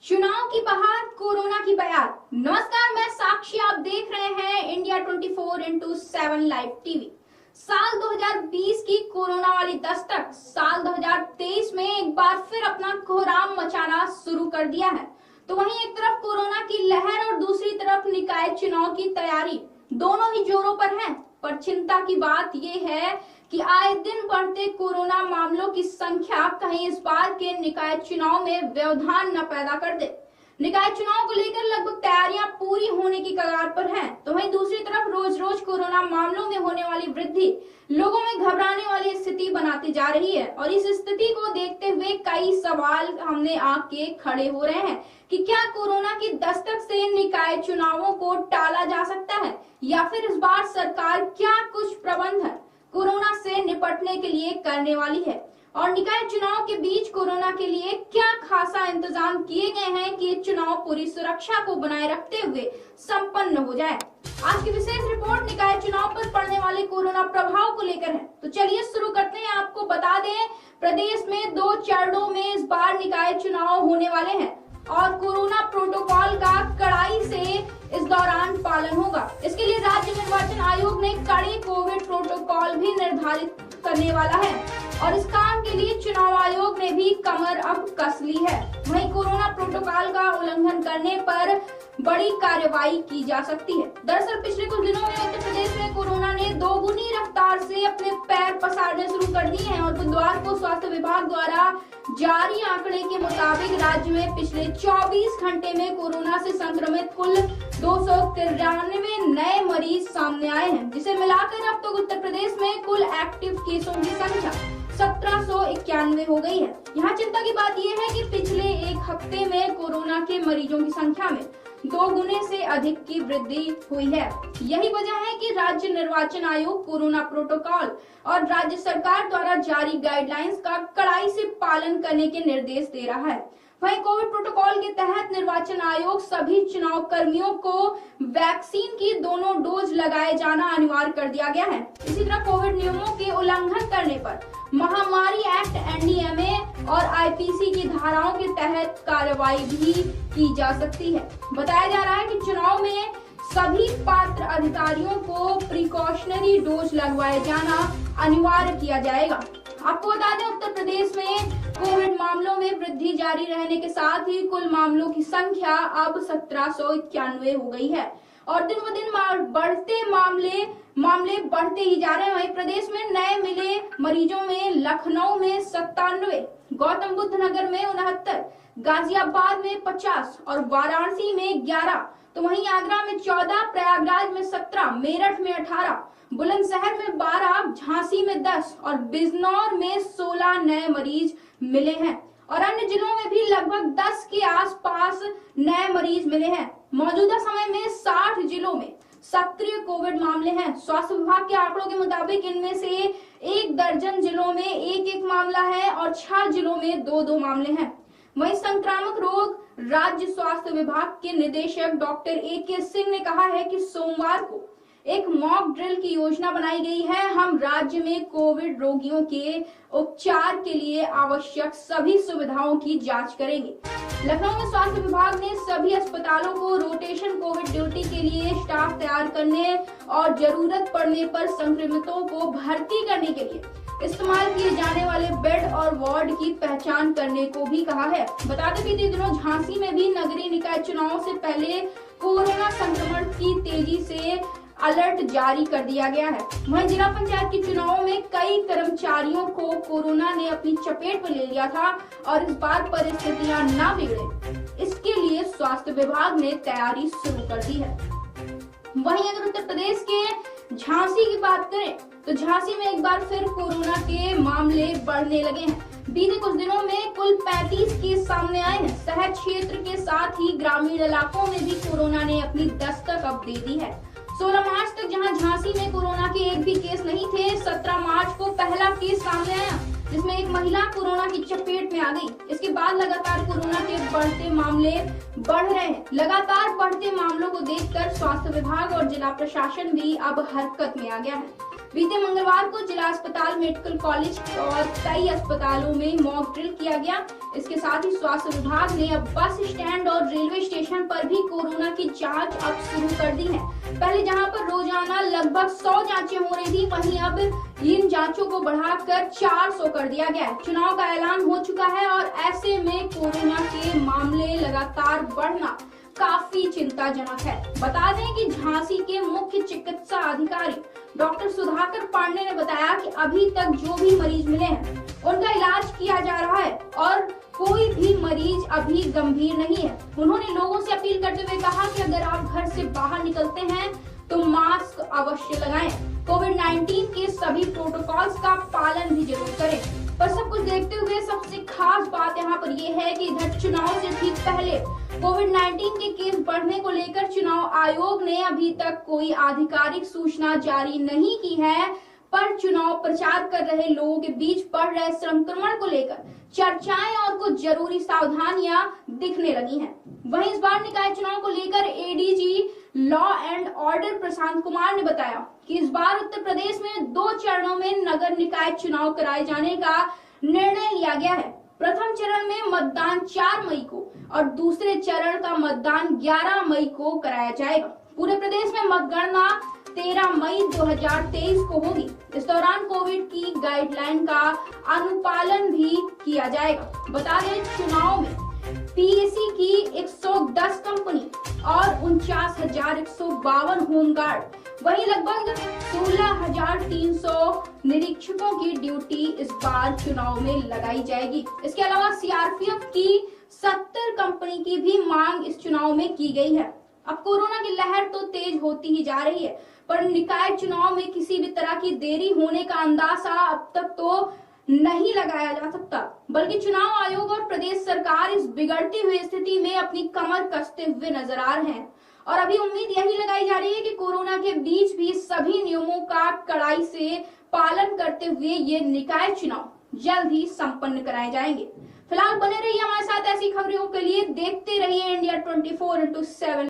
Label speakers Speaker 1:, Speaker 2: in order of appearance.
Speaker 1: चुनाव की बहार, कोरोना की बयार। नमस्कार, मैं साक्षी, आप देख रहे हैं इंडिया 24x7 लाइव टीवी। साल 2020 की कोरोना वाली दस्तक साल 2023 में एक बार फिर अपना कोहराम मचाना शुरू कर दिया है। तो वहीं एक तरफ कोरोना की लहर और दूसरी तरफ निकाय चुनाव की तैयारी, दोनों ही जोरों पर हैं। पर चिंता की बात यह है कि आए दिन बढ़ते कोरोना मामलों की संख्या कहीं इस बार के निकाय चुनाव में व्यवधान न पैदा कर दे। निकाय चुनाव को लेकर लगभग तैयारियां पूरी होने की कगार पर हैं। तो वहीं दूसरी तरफ रोज रोज कोरोना मामलों में होने वाली वृद्धि लोगों में घबराने वाली स्थिति बनाती जा रही है। और इस स्थिति को देखते हुए कई सवाल हमने आके खड़े हो रहे हैं कि क्या कोरोना की दस्तक से निकाय चुनावों को टाला जा सकता है, या फिर इस बार सरकार क्या कुछ प्रबंधन कोरोना से निपटने के लिए करने वाली है, और निकाय चुनाव के बीच कोरोना के लिए क्या खासा इंतजाम किए गए हैं कि चुनाव पूरी सुरक्षा को बनाए रखते हुए संपन्न हो जाए। आज की विशेष रिपोर्ट निकाय चुनाव पर पड़ने वाले कोरोना प्रभाव को लेकर है। तो चलिए शुरू करते हैं। आपको बता दें, प्रदेश में 2 चरणों में इस बार निकाय चुनाव होने वाले हैं और कोरोना प्रोटोकॉल का कड़ाई से इस दौरान पालन होगा। इसके लिए राज्य निर्वाचन आयोग ने कड़े कोविड प्रोटोकॉल भी निर्धारित करने वाला है और इस काम के लिए चुनाव आयोग ने भी कमर अब कस ली है। वहीं कोरोना प्रोटोकॉल का उल्लंघन करने पर बड़ी कार्रवाई की जा सकती है। दरअसल पिछले कुछ दिनों में उत्तर प्रदेश में कोरोना ने दोगुनी रफ्तार से अपने पैर पसारने शुरू कर दिए हैं और बुधवार को स्वास्थ्य विभाग द्वारा जारी आंकड़े के मुताबिक राज्य में पिछले 24 घंटे में कोरोना से संक्रमित कुल 293 नए मरीज सामने आए हैं, जिसे मिलाकर अब तक उत्तर प्रदेश में कुल एक्टिव केसों की संख्या 1791 हो गई है। यहाँ चिंता की बात यह है कि पिछले एक हफ्ते में कोरोना के मरीजों की संख्या में 2 गुने से अधिक की वृद्धि हुई है। यही वजह है कि राज्य निर्वाचन आयोग कोरोना प्रोटोकॉल और राज्य सरकार द्वारा जारी गाइडलाइंस का कड़ाई से पालन करने के निर्देश दे रहा है। वहीं कोविड प्रोटोकॉल के तहत निर्वाचन आयोग सभी चुनाव कर्मियों को वैक्सीन की दोनों डोज लगाए जाना अनिवार्य कर दिया गया है। इसी तरह कोविड नियमों के उल्लंघन करने पर महामारी एक्ट, एनडीएमए और आईपीसी की धाराओं के तहत कार्रवाई भी की जा सकती है। बताया जा रहा है कि चुनाव में सभी पात्र अधिकारियों को प्रिकॉशनरी डोज लगवाए जाना अनिवार्य किया जाएगा। आपको बता दें, उत्तर प्रदेश में कोविड मामलों में वृद्धि जारी रहने के साथ ही कुल मामलों की संख्या अब 1791 हो गई है और दिन ब दिन बढ़ते मामले बढ़ते ही जा रहे हैं। वहीं प्रदेश में नए मिले मरीजों में लखनऊ में 97, गौतम बुद्ध नगर में 69, गाजियाबाद में 50 और वाराणसी में 11, तो वहीं आगरा में 14, प्रयागराज में 17, मेरठ में 18, बुलंदशहर में 12, झांसी में 10 और बिजनौर में 16 नए मरीज मिले हैं और अन्य जिलों में भी लगभग 10 के आसपास नए मरीज मिले हैं। मौजूदा समय में 60 जिलों में सक्रिय कोविड मामले हैं। स्वास्थ्य विभाग के आंकड़ों के मुताबिक इनमें से 1 दर्जन जिलों में 1-1 मामला है और 6 जिलों में 2-2 मामले हैं। वहीं संक्रामक रोग राज्य स्वास्थ्य विभाग के निदेशक डॉक्टर AK सिंह ने कहा है कि सोमवार को एक मॉक ड्रिल की योजना बनाई गई है। हम राज्य में कोविड रोगियों के उपचार के लिए आवश्यक सभी सुविधाओं की जांच करेंगे। लखनऊ में स्वास्थ्य विभाग ने सभी अस्पतालों को रोटेशन कोविड ड्यूटी के लिए स्टाफ तैयार करने और जरूरत पड़ने पर संक्रमितों को भर्ती करने के लिए इस्तेमाल किए जाने वाले बेड और वार्ड की पहचान करने को भी कहा है। बता दें, बीते दिनों झांसी में भी नगरीय निकाय चुनाव से पहले कोरोना संक्रमण की तेजी से अलर्ट जारी कर दिया गया है। वहीं जिला पंचायत के चुनावों में कई कर्मचारियों को कोरोना ने अपनी चपेट में ले लिया था और इस बार परिस्थितियां ना बिगड़े, इसके लिए स्वास्थ्य विभाग ने तैयारी शुरू कर दी है। वहीं अगर उत्तर प्रदेश के झांसी की बात करें तो झांसी में एक बार फिर कोरोना के मामले बढ़ने लगे हैं। बीते कुछ दिनों में कुल 35 केस सामने आए हैं। शहर क्षेत्र के साथ ही ग्रामीण इलाकों में भी कोरोना ने अपनी दस्तक अब दे दी है। 16 मार्च तक जहां झांसी में कोरोना के एक भी केस नहीं थे, 17 मार्च को पहला केस सामने आया जिसमें एक महिला कोरोना की चपेट में आ गई। इसके बाद लगातार कोरोना के बढ़ते मामले बढ़ रहे हैं। लगातार बढ़ते मामलों को देखकर स्वास्थ्य विभाग और जिला प्रशासन भी अब हरकत में आ गया है। बीते मंगलवार को जिला अस्पताल, मेडिकल कॉलेज और कई अस्पतालों में मॉक ड्रिल किया गया। इसके साथ ही स्वास्थ्य विभाग ने अब बस स्टैंड और रेलवे स्टेशन पर भी कोरोना की जांच अब शुरू कर दी है। पहले जहां पर रोजाना लगभग 100 जांचें हो रही थी, वहीं अब इन जांचों को बढ़ाकर 400 कर दिया गया है। चुनाव का ऐलान हो चुका है और ऐसे में कोरोना के मामले लगातार बढ़ना काफी चिंताजनक है। बता दें कि झांसी के मुख्य चिकित्सा अधिकारी डॉक्टर सुधाकर पांडे ने बताया कि अभी तक जो भी मरीज मिले हैं उनका इलाज किया जा रहा है और कोई भी मरीज अभी गंभीर नहीं है। उन्होंने लोगों से अपील करते हुए कहा कि अगर आप घर से बाहर निकलते हैं तो मास्क अवश्य लगाएं। कोविड-19 के सभी प्रोटोकॉल्स का पालन भी जरूर करें। पर सब कुछ देखते हुए सबसे खास बात यहाँ पर यह है कि इधर चुनाव से ठीक पहले कोविड-19 के केस बढ़ने को लेकर चुनाव आयोग ने अभी तक कोई आधिकारिक सूचना जारी नहीं की है, पर चुनाव प्रचार कर रहे लोगों के बीच बढ़ रहे संक्रमण को लेकर चर्चाएं और कुछ जरूरी सावधानियां दिखने लगी हैं। वहीं इस बार निकाय चुनाव को लेकर ADG law and order Prashant Kumar ने बताया कि इस बार उत्तर प्रदेश में 2 चरणों में नगर निकाय चुनाव कराए जाने का निर्णय लिया गया है। प्रथम चरण में मतदान 4 मई को और दूसरे चरण का मतदान 11 मई को कराया जाएगा। पूरे प्रदेश में मतगणना 13 मई 2023 को होगी। इस दौरान कोविड की गाइडलाइन का अनुपालन भी किया जाएगा। बता दें, चुनाव में पीएसी की 110 कंपनी और 49,152 होमगार्ड, वहीं लगभग 16,300 निरीक्षकों की ड्यूटी इस बार चुनाव में लगाई जाएगी। इसके अलावा सीआरपीएफ की 70 कंपनी की भी मांग इस चुनाव में की गई है। अब कोरोना की लहर तो तेज होती ही जा रही है, पर निकाय चुनाव में किसी भी तरह की देरी होने का अंदाजा अब तक तो नहीं लगाया जा सकता, बल्कि चुनाव आयोग और प्रदेश सरकार इस बिगड़ती हुई स्थिति में अपनी कमर कसते हुए नजर आ रहे हैं। और अभी उम्मीद यही लगाई जा रही है कि कोरोना के बीच भी सभी नियमों का कड़ाई से पालन करते हुए ये निकाय चुनाव जल्द ही संपन्न कराए जाएंगे। फिलहाल बने रहिए हमारे साथ ऐसी खबरों के लिए, देखते रहिए इंडिया 24/7।